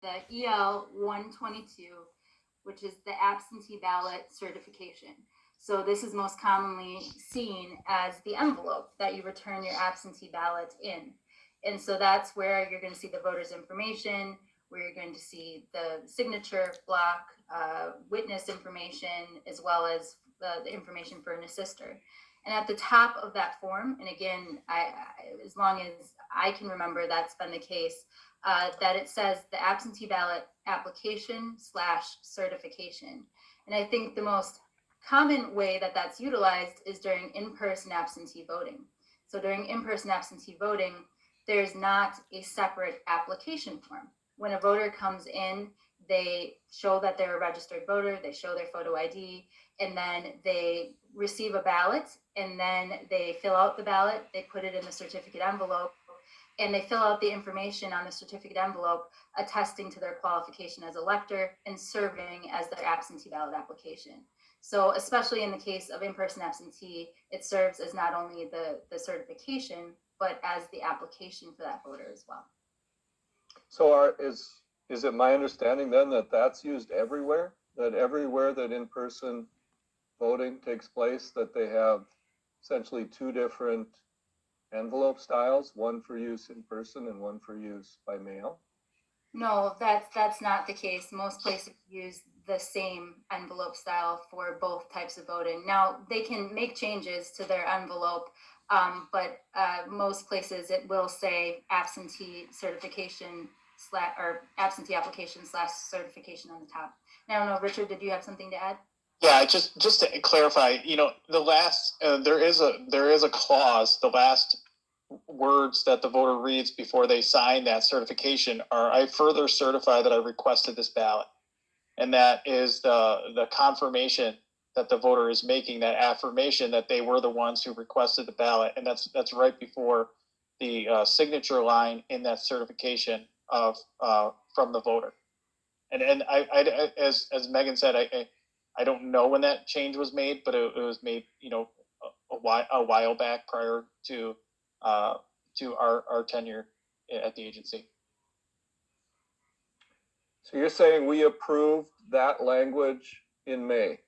the EL 122, which is the absentee ballot certification. So this is most commonly seen as the envelope that you return your absentee ballot in. And so that's where you're going to see the voter's information, where you're going to see the signature block, witness information, as well as the information for an assister. And at the top of that form, and again, as long as I can remember, that's been the case, that it says the absentee ballot application / certification. And I think the most common way that that's utilized is during in-person absentee voting. So during in-person absentee voting, there's not a separate application form. When a voter comes in, they show that they're a registered voter, they show their photo ID, and then they receive a ballot, and then they fill out the ballot, they put it in the certificate envelope, and they fill out the information on the certificate envelope attesting to their qualification as elector and serving as their absentee ballot application. So especially in the case of in-person absentee, it serves as not only the certification, but as the application for that voter as well. So is it my understanding then that that's used everywhere? That everywhere that in-person voting takes place, that they have essentially two different envelope styles, one for use in person and one for use by mail? No, that's not the case. Most places use the same envelope style for both types of voting. Now, they can make changes to their envelope, but most places it will say absentee certification or absentee application / certification on the top. And I don't know, Richard, did you have something to add? Yeah, just to clarify, the last there is a clause. The last words that the voter reads before they sign that certification are, "I further certify that I requested this ballot," and that is the confirmation that the voter is making, that affirmation that they were the ones who requested the ballot, and that's right before the signature line in that certification of from the voter. And I as Megan said, I don't know when that change was made, but it was made, a while back prior to our tenure at the agency. So you're saying we approved that language in May?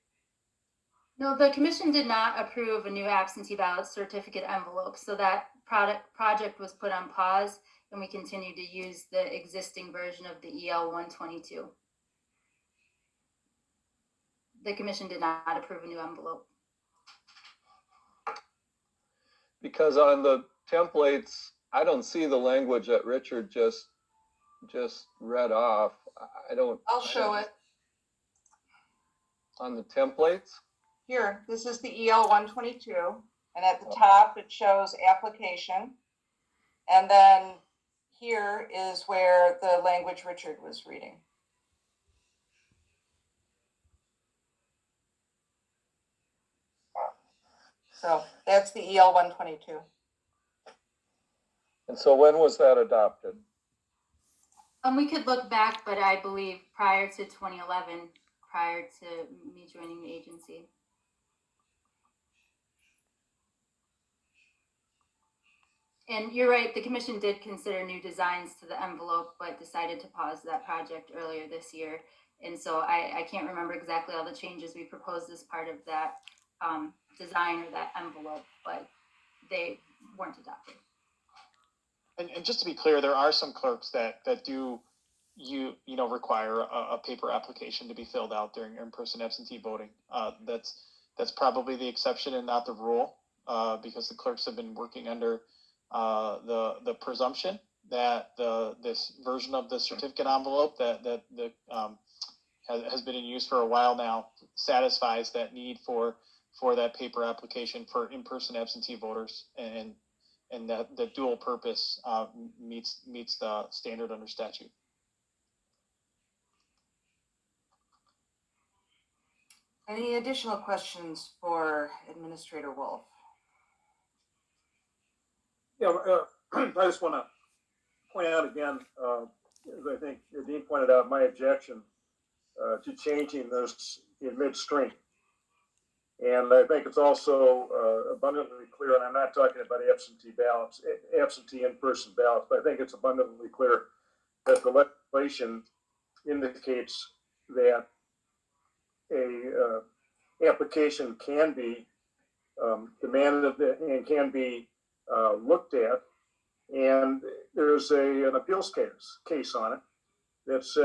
No, the commission did not approve a new absentee ballot certificate envelope. So that project was put on pause, and we continue to use the existing version of the EL 122. The commission did not approve a new envelope. Because on the templates, I don't see the language that Richard just read off. I'll show it. On the templates? Here, this is the EL 122, and at the top it shows application, and then here is where the language Richard was reading. So that's the EL 122. And so when was that adopted? We could look back, but I believe prior to 2011, prior to me joining the agency. And you're right, the commission did consider new designs to the envelope, but decided to pause that project earlier this year. And so I can't remember exactly all the changes we proposed as part of that design or that envelope, but they weren't adopted. And just to be clear, there are some clerks that do require a paper application to be filled out during in-person absentee voting. That's probably the exception and not the rule, because the clerks have been working under the presumption that this version of the certificate envelope that has been in use for a while now satisfies that need for that paper application for in-person absentee voters, and that the dual purpose meets the standard under statute. Any additional questions for Administrator Wolf? Yeah, I just want to point out again, as I think Dean pointed out, my objection to changing this in midstream. And I think it's also abundantly clear, and I'm not talking about absentee ballots, absentee in-person ballots, but I think it's abundantly clear that the legislation indicates that a application can be demanded and can be looked at. And there's an appeals case on it that says